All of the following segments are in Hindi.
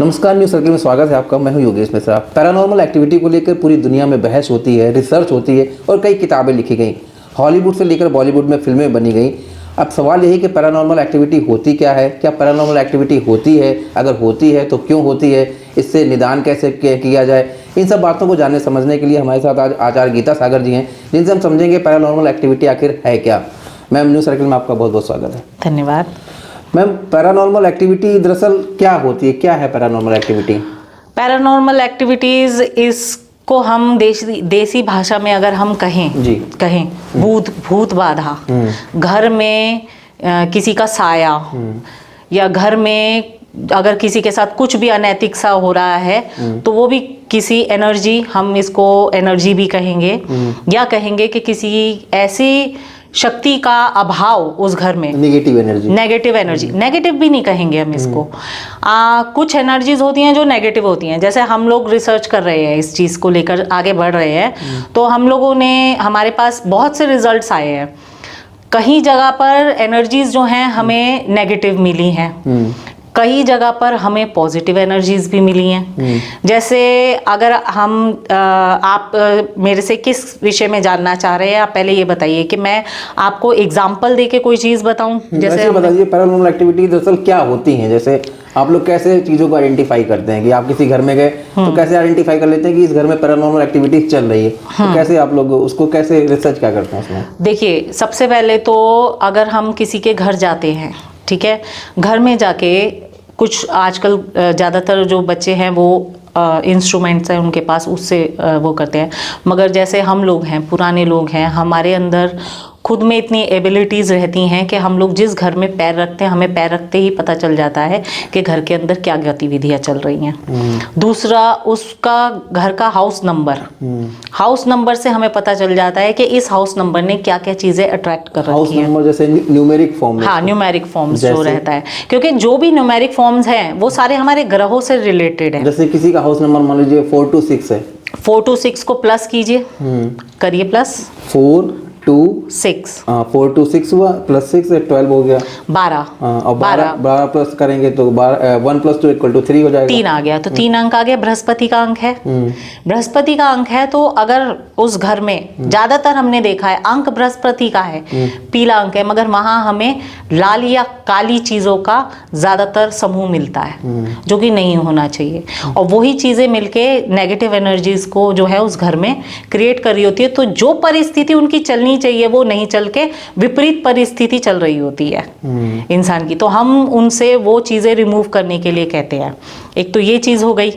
नमस्कार, न्यूज़ सर्किल में स्वागत है आपका। मैं हूं योगेश मिश्रा। पैरानॉर्मल एक्टिविटी को लेकर पूरी दुनिया में बहस होती है, रिसर्च होती है और कई किताबें लिखी गई। हॉलीवुड से लेकर बॉलीवुड में फिल्में बनी गई। अब सवाल यही कि पैरानॉर्मल एक्टिविटी होती क्या है, क्या पैरानॉर्मल एक्टिविटी होती है, अगर होती है तो क्यों होती है, इससे निदान कैसे किया जाए। इन सब बातों को जानने समझने के लिए हमारे साथ आज आचार्य गीता सागर जी हैं, जिनसे हम समझेंगे पैरानॉर्मल एक्टिविटी आखिर है क्या। मैम, न्यूज़ सर्किल में आपका बहुत बहुत स्वागत है। धन्यवाद। मैम, पैरानॉर्मल एक्टिविटी दरअसल क्या होती है, क्या है पैरानॉर्मल एक्टिविटी? पैरानॉर्मल एक्टिविटीज, इसको हम देसी भाषा में अगर हम कहें भूत बाधा, घर में किसी का साया, या घर में अगर किसी के साथ कुछ भी अनैतिक सा हो रहा है तो वो भी किसी एनर्जी, हम इसको एनर्जी भी कहेंगे, या कहेंगे कि किसी ऐसी शक्ति का अभाव उस घर में, नेगेटिव एनर्जी, नेगेटिव भी नहीं कहेंगे हम इसको। कुछ एनर्जीज होती हैं जो नेगेटिव होती हैं। जैसे हम लोग रिसर्च कर रहे हैं, इस चीज़ को लेकर आगे बढ़ रहे हैं, तो हम लोगों ने, हमारे पास बहुत से रिजल्ट्स आए हैं। कई जगह पर एनर्जीज जो हैं हमें नेगेटिव मिली हैं, कई जगह पर हमें पॉजिटिव एनर्जीज भी मिली हैं। जैसे अगर हम आप मेरे से किस विषय में जानना चाह रहे हैं, आप पहले ये बताइए कि मैं आपको एग्जांपल देके कोई चीज़ बताऊं। जैसे बताइए पैरानॉर्मल एक्टिविटी दरअसल क्या होती हैं। जैसे आप लोग कैसे चीज़ों को आइडेंटिफाई करते हैं कि आप किसी घर में गए तो कैसे आइडेंटिफाई कर लेते हैं कि इस घर में पैरानॉर्मल एक्टिविटीज चल रही है, तो कैसे आप लोग उसको कैसे रिसर्च क्या करते हैं उसमें? देखिए, सबसे पहले तो अगर हम किसी के घर जाते हैं, ठीक है, घर में जाके कुछ आजकल ज़्यादातर जो बच्चे हैं वो इंस्ट्रूमेंट्स हैं उनके पास, उससे वो करते हैं। मगर जैसे हम लोग हैं, पुराने लोग हैं, हमारे अंदर खुद में इतनी एबिलिटीज़ रहती हैं कि हम लोग जिस घर में पैर रखते हैं, हमें पैर रखते ही पता चल जाता है कि घर के अंदर क्या गतिविधियाँ चल रही हैं। दूसरा, उसका घर का हाउस नंबर से हमें पता चल जाता है कि इस हाउस नंबर ने क्या क्या चीज़ें अट्रैक्ट कर रखी हैं। हाउस नंबर जैसे न्यूमेरिक फॉर्म? हाँ, न्यूमेरिक फॉर्म्स जो रहता है, क्योंकि जो भी न्यूमेरिक फॉर्म्स हैं वो सारे हमारे ग्रहों से रिलेटेड है। जैसे किसी का हाउस नंबर मान लीजिए 4 to 6 है, 4 to 6 को प्लस कीजिए, करिए प्लस 4 to 6, 4 to 6 हुआ, प्लस 6 है 12 हो गया, 12। और 12 प्लस करेंगे तो 1 + 2 = 3 हो जाएगा। 3 आ गया, तो 3 अंक आ गया। बृहस्पति का अंक है, बृहस्पति का अंक है। तो अगर उस घर में ज्यादातर हमने देखा है अंक बृहस्पति का है, पीला अंक है, मगर वहां हमें लाल या काली चीजों का ज्यादातर समूह मिलता है, जो कि नहीं होना चाहिए। और वही चीजें मिलके नेगेटिव एनर्जीज को जो है उस घर में क्रिएट कर रही होती है। तो जो परिस्थिति उनकी चलनी चाहिए वो नहीं चल के विपरीत परिस्थिति चल रही होती है इंसान की, तो हम उनसे वो चीजें रिमूव करने के लिए कहते हैं। एक तो ये चीज हो गई,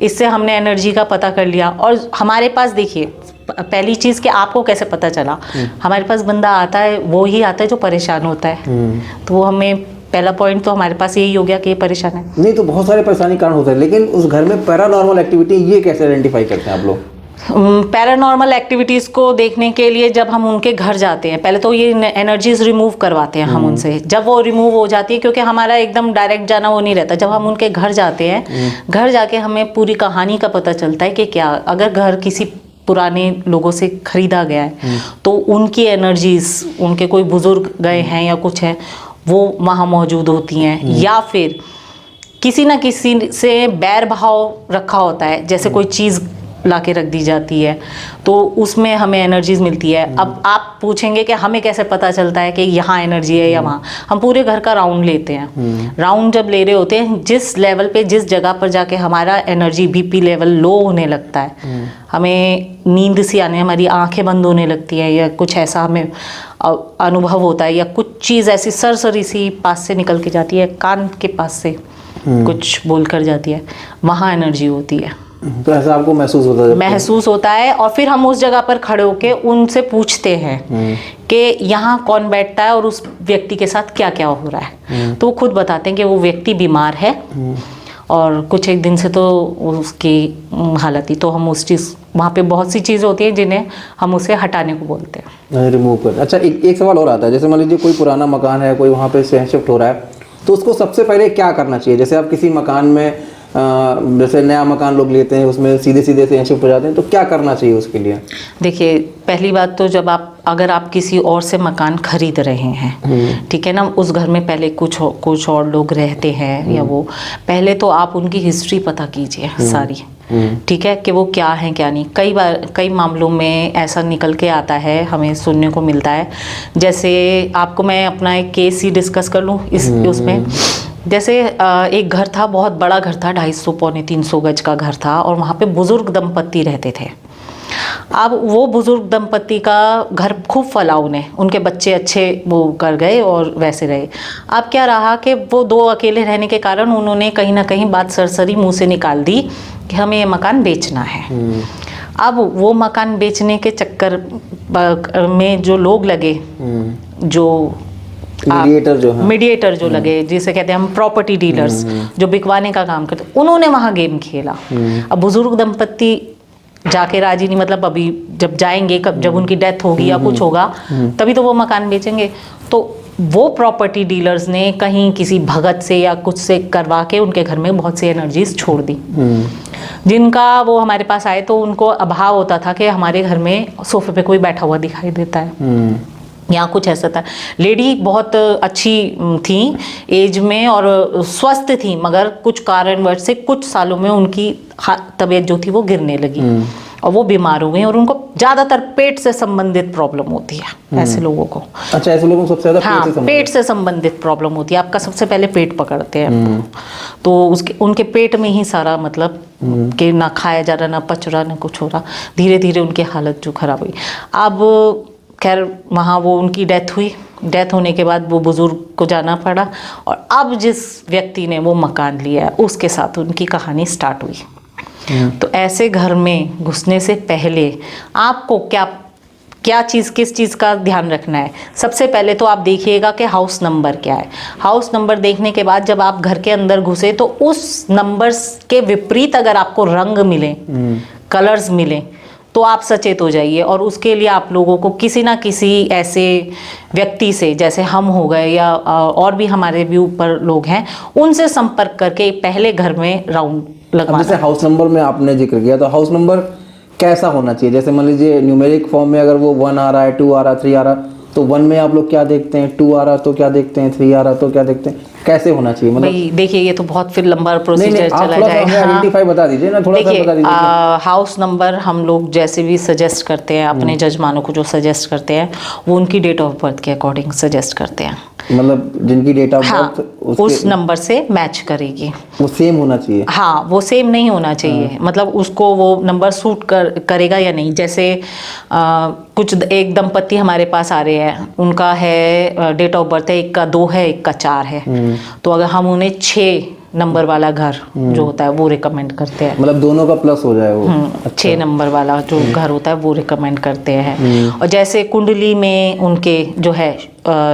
इससे हमने एनर्जी का पता कर लिया। और हमारे पास देखिए, पहली चीज कि आपको कैसे पता चला, हमारे पास बंदा आता है, वो ही आता है जो परेशान होता है, तो वो हमें पहला पॉइंट तो हमारे पास यही हो गया कि ये परेशान है। नहीं तो बहुत सारे परेशानी कारण होते हैं, लेकिन उस घर में पैरानॉर्मल एक्टिविटी ये कैसे आइडेंटिफाई करते हैं आप लोग? पैरानॉर्मल एक्टिविटीज़ को देखने के लिए जब हम उनके घर जाते हैं, पहले तो ये एनर्जीज रिमूव करवाते हैं हम उनसे। जब वो रिमूव हो जाती है, क्योंकि हमारा एकदम डायरेक्ट जाना वो नहीं रहता, जब हम उनके घर जाते हैं, घर जाके हमें पूरी कहानी का पता चलता है कि क्या, अगर घर किसी पुराने लोगों से खरीदा गया है तो उनकी एनर्जीज, उनके कोई बुजुर्ग गए हैं या कुछ है, वो वहाँ मौजूद होती हैं। या फिर किसी ना किसी से बैर भाव रखा होता है, जैसे कोई चीज़ लाके रख दी जाती है तो उसमें हमें एनर्जीज मिलती है। अब आप पूछेंगे कि हमें कैसे पता चलता है कि यहाँ एनर्जी है या वहाँ? हम पूरे घर का राउंड लेते हैं। राउंड जब ले रहे होते हैं, जिस लेवल पे, जिस जगह पर जाके हमारा एनर्जी बीपी लेवल लो होने लगता है, हमें नींद सी आने, हमारी आंखें बंद होने लगती हैं, या कुछ ऐसा हमें अनुभव होता है, या कुछ चीज़ ऐसी सरसरी सी पास से निकल के जाती है, कान के पास से कुछ बोल कर जाती है, वहाँ एनर्जी होती है। तो ऐसा आपको महसूस होता है। और फिर हम उस जगह पर खड़े होके उनसे पूछते हैं कि यहाँ कौन बैठता है और उस व्यक्ति के साथ क्या क्या हो रहा है। तो वो खुद बताते हैं कि वो व्यक्ति बीमार है और कुछ एक दिन से तो उसकी हालत ही, तो हम उस चीज़, वहाँ पे बहुत सी चीज़ें होती हैं जिन्हें हम उसे हटाने को बोलते हैं, रिमूव कर। अच्छा, एक सवाल और आता है, जैसे मान लीजिए कोई पुराना मकान है, कोई वहाँ पे शिफ्ट हो रहा है, तो उसको सबसे पहले क्या करना चाहिए? जैसे आप किसी मकान में, जैसे नया मकान लोग लेते हैं, उसमें सीधे से शिफ्ट हो जाते हैं, तो क्या करना चाहिए उसके लिए? देखिए, पहली बात तो जब अगर आप किसी और से मकान खरीद रहे हैं, ठीक है ना, उस घर में पहले कुछ और लोग रहते हैं या वो, पहले तो आप उनकी हिस्ट्री पता कीजिए सारी, ठीक है, कि वो क्या है क्या नहीं। कई मामलों में ऐसा निकल के आता है, हमें सुनने को मिलता है। जैसे आपको मैं अपना एक केस ही डिस्कस कर लूँ उसमें। जैसे एक घर था, बहुत बड़ा घर था, 250 पौने 300 गज का घर था, और वहाँ पे बुजुर्ग दंपत्ति रहते थे। अब वो बुजुर्ग दंपत्ति का घर खूब फला, उनके बच्चे अच्छे वो कर गए और वैसे रहे। अब क्या रहा कि वो दो अकेले रहने के कारण उन्होंने कहीं ना कहीं बात सरसरी मुंह से निकाल दी कि हमें ये मकान बेचना है। अब वो मकान बेचने के चक्कर में जो लोग लगे, जो मीडिएटर जो लगे, जिसे कहते हैं हम प्रॉपर्टी डीलर्स, जो बिकवाने का काम करते, उन्होंने वहाँ गेम खेला। अब बुजुर्ग दंपत्ति जाके राजी नहीं, मतलब अभी जब जाएंगे, जब उनकी डेथ होगी या कुछ होगा तभी तो वो मकान बेचेंगे। तो वो प्रॉपर्टी डीलर्स ने कहीं किसी भगत से या कुछ से करवा के उनके घर में बहुत सी एनर्जीज छोड़ दी, जिनका वो हमारे पास आए तो उनको अभाव होता था कि हमारे घर में सोफे पे कोई बैठा हुआ दिखाई देता है, यहाँ कुछ ऐसा था। लेडी बहुत अच्छी थी एज में और स्वस्थ थी, मगर कुछ कारणवश से कुछ सालों में उनकी तबीयत जो थी वो गिरने लगी और वो बीमार हो गई, और उनको ज़्यादातर पेट से संबंधित प्रॉब्लम होती है ऐसे लोगों को। अच्छा, ऐसे लोगों को सबसे ज़्यादा हाँ, पेट से संबंधित प्रॉब्लम होती है। आपका सबसे पहले पेट पकड़ते हैं, तो उनके पेट में ही सारा मतलब कि ना खाया जा रहा, ना पच रहा, ना कुछ हो रहा। धीरे धीरे उनकी हालत जो खराब हुई। अब खैर वहाँ वो उनकी डेथ हुई। डेथ होने के बाद वो बुज़ुर्ग को जाना पड़ा, और अब जिस व्यक्ति ने वो मकान लिया है उसके साथ उनकी कहानी स्टार्ट हुई। तो ऐसे घर में घुसने से पहले आपको क्या चीज़, किस चीज़ का ध्यान रखना है? सबसे पहले तो आप देखिएगा कि हाउस नंबर क्या है। हाउस नंबर देखने के बाद जब आप घर के अंदर घुसे तो उस नंबर के विपरीत अगर आपको रंग मिले, कलर्स मिले, तो आप सचेत हो जाइए। और उसके लिए आप लोगों को किसी ना किसी ऐसे व्यक्ति से, जैसे हम हो गए या और भी हमारे भी ऊपर लोग हैं, उनसे संपर्क करके पहले घर में राउंड लगवाना। जैसे हाउस नंबर में आपने जिक्र किया, तो हाउस नंबर कैसा होना चाहिए? जैसे मान लीजिए न्यूमेरिक फॉर्म में अगर वो 1 आ रहा है, 2 आ रहा है, 3 आ रहा, तो 1 में आप लोग क्या देखते हैं, 2 आ रहा तो क्या देखते हैं, 3 आ रहा तो क्या देखते हैं, कैसे होना चाहिए? मतलब भाई देखिए, ये तो बहुत फिर लंबा प्रोसीजर चला जाएगा। आइडेंटिफाई बता दीजिए ना, थोड़ा सा बता दीजिए। हाउस नंबर हम लोग जैसे भी सजेस्ट करते हैं अपने जजमानों को, जो सजेस्ट करते हैं वो उनकी डेट ऑफ बर्थ के अकॉर्डिंग सजेस्ट करते हैं। मतलब जिनकी डेट ऑफ बर्थ उस नंबर से मैच करेगी, वो सेम होना चाहिए। हाँ, वो सेम नहीं होना चाहिए। मतलब उसको वो नंबर सूट करेगा या नहीं। जैसे कुछ एक दंपत्ति हमारे पास आ रहे हैं, उनका है डेट ऑफ बर्थ है, एक का 2 है, एक का 4 है, तो अगर हम उन्हें 6 नंबर वाला घर जो होता है वो रिकमेंड करते हैं। मतलब दोनों का प्लस हो जाए वो। अच्छा। 6 नंबर वाला जो घर होता है वो रिकमेंड करते हैं। और जैसे कुंडली में उनके जो है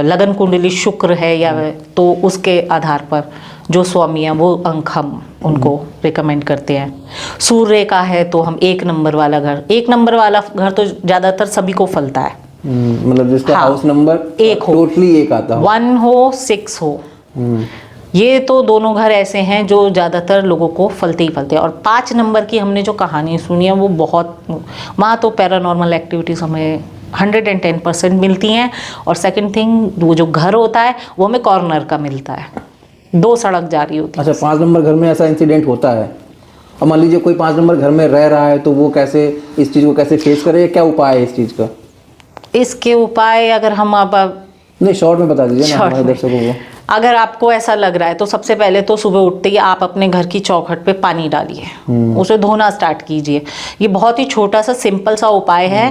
लगन कुंडली शुक्र है या, तो उसके आधार पर जो स्वामी है वो अंक हम उनको रिकमेंड करते हैं। सूर्य का है तो हम 1 नंबर वाला घर, 1 नंबर वाला घर तो ज़्यादातर सभी को फलता है। मतलब जिसका हाउस नंबर 1 हो, टोटली 1 आता हो, 1 हो 6 हो, ये तो दोनों घर ऐसे हैं जो ज़्यादातर लोगों को फलते ही फलते हैं। और 5 नंबर की हमने जो कहानी सुनी है वो बहुत, वहाँ तो पैरानॉर्मल एक्टिविटीज़ हमें 110% मिलती हैं। और सेकंड थिंग, वो जो घर होता है वो हमें कॉर्नर का मिलता है, 2 सड़क जा रही होती है। अच्छा, 5 नंबर घर में ऐसा इंसिडेंट होता है। अब मान लीजिए कोई 5 नंबर घर में रह रहा है, तो वो कैसे इस चीज़ को कैसे फेस करे, क्या उपाय है इस चीज़ का? इसके उपाय अगर हम अब नहीं, शॉर्ट में बता दीजिए ना हमारे दर्शकों को। अगर आपको ऐसा लग रहा है तो सबसे पहले तो सुबह उठते ही आप अपने घर की चौखट पे पानी डालिए, उसे धोना स्टार्ट कीजिए। ये बहुत ही छोटा सा सिंपल सा उपाय है,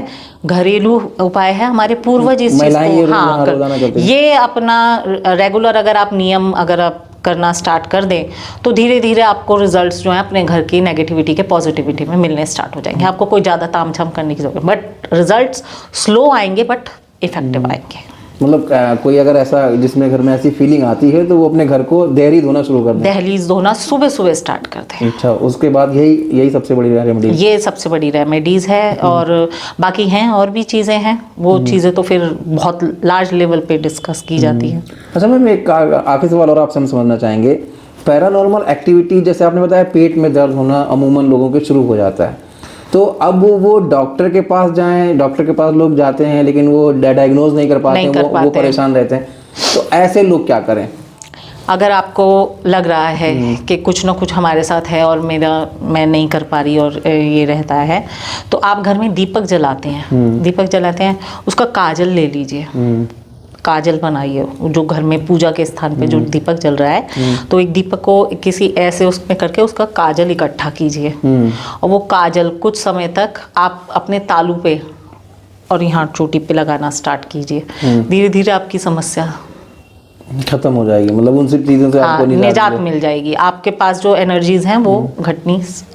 घरेलू उपाय है। हमारे पूर्वज इस चीज को हाँ ये अपना रेगुलर अगर आप नियम अगर आप करना स्टार्ट कर दें तो धीरे धीरे आपको रिजल्ट्स जो है अपने घर की नेगेटिविटी के पॉजिटिविटी में मिलने स्टार्ट हो जाएंगे। आपको कोई ज़्यादा तामझाम करने की जरूरत, बट रिजल्ट्स स्लो आएंगे बट इफेक्टिव आएंगे। मतलब कोई अगर ऐसा जिसमें घर में ऐसी फीलिंग आती है तो वो अपने घर को दहली धोना शुरू कर दे, दहलीज धोना सुबह सुबह स्टार्ट करते हैं। अच्छा, उसके बाद यही सबसे बड़ी रेमेडीज, ये सबसे बड़ी रेमेडीज है। और बाकी हैं और भी चीज़ें हैं, वो चीज़ें तो फिर बहुत लार्ज लेवल पे डिस्कस की जाती हैं। अच्छा मैम, एक आखिरी सवाल और आपसे हम समझना चाहेंगे। पैरानॉर्मल एक्टिविटी, जैसे आपने बताया पेट में दर्द होना अमूमन लोगों के शुरू हो जाता है, तो अब वो डॉक्टर के पास जाएं, डॉक्टर के पास लोग जाते हैं लेकिन वो डायग्नोज नहीं कर पाते नहीं हैं, कर वो पाते हैं। परेशान रहते हैं। तो ऐसे लोग क्या करें? अगर आपको लग रहा है कि कुछ ना कुछ हमारे साथ है और मैं नहीं कर पा रही और ये रहता है, तो आप घर में दीपक जलाते हैं, दीपक जलाते हैं, उसका काजल ले लीजिए, काजल बनाइए जो घर में पूजा के स्थान पे जो दीपक जल रहा है, तो एक दीपक को किसी ऐसे उसमें करके उसका काजल इकट्ठा कीजिए और वो काजल कुछ समय तक आप अपने तालू पे और यहाँ चोटी पे लगाना स्टार्ट कीजिए। धीरे धीरे आपकी समस्या खत्म हो जाएगी, मतलब उन सब चीज़ों से आपको निजात मिल जाएगी, आपके पास जो एनर्जीज हैं वो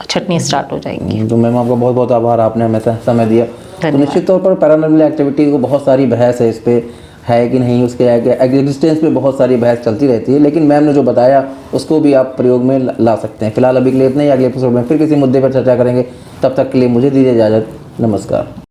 छटनी स्टार्ट हो जाएंगी। तो मैम आपका बहुत बहुत आभार, आपने हमें समय दिया। तो निश्चित तौर पर पैरानॉर्मल एक्टिविटी को बहुत सारी बहस है इस पे, है कि नहीं, उसके एग्जिस्टेंस पे बहुत सारी बहस चलती रहती है, लेकिन मैम ने जो बताया उसको भी आप प्रयोग में ला सकते हैं। फिलहाल अभी के लिए इतना ही, अगले एपिसोड में फिर किसी मुद्दे पर चर्चा करेंगे। तब तक के लिए मुझे दीजिए इजाज़त, नमस्कार।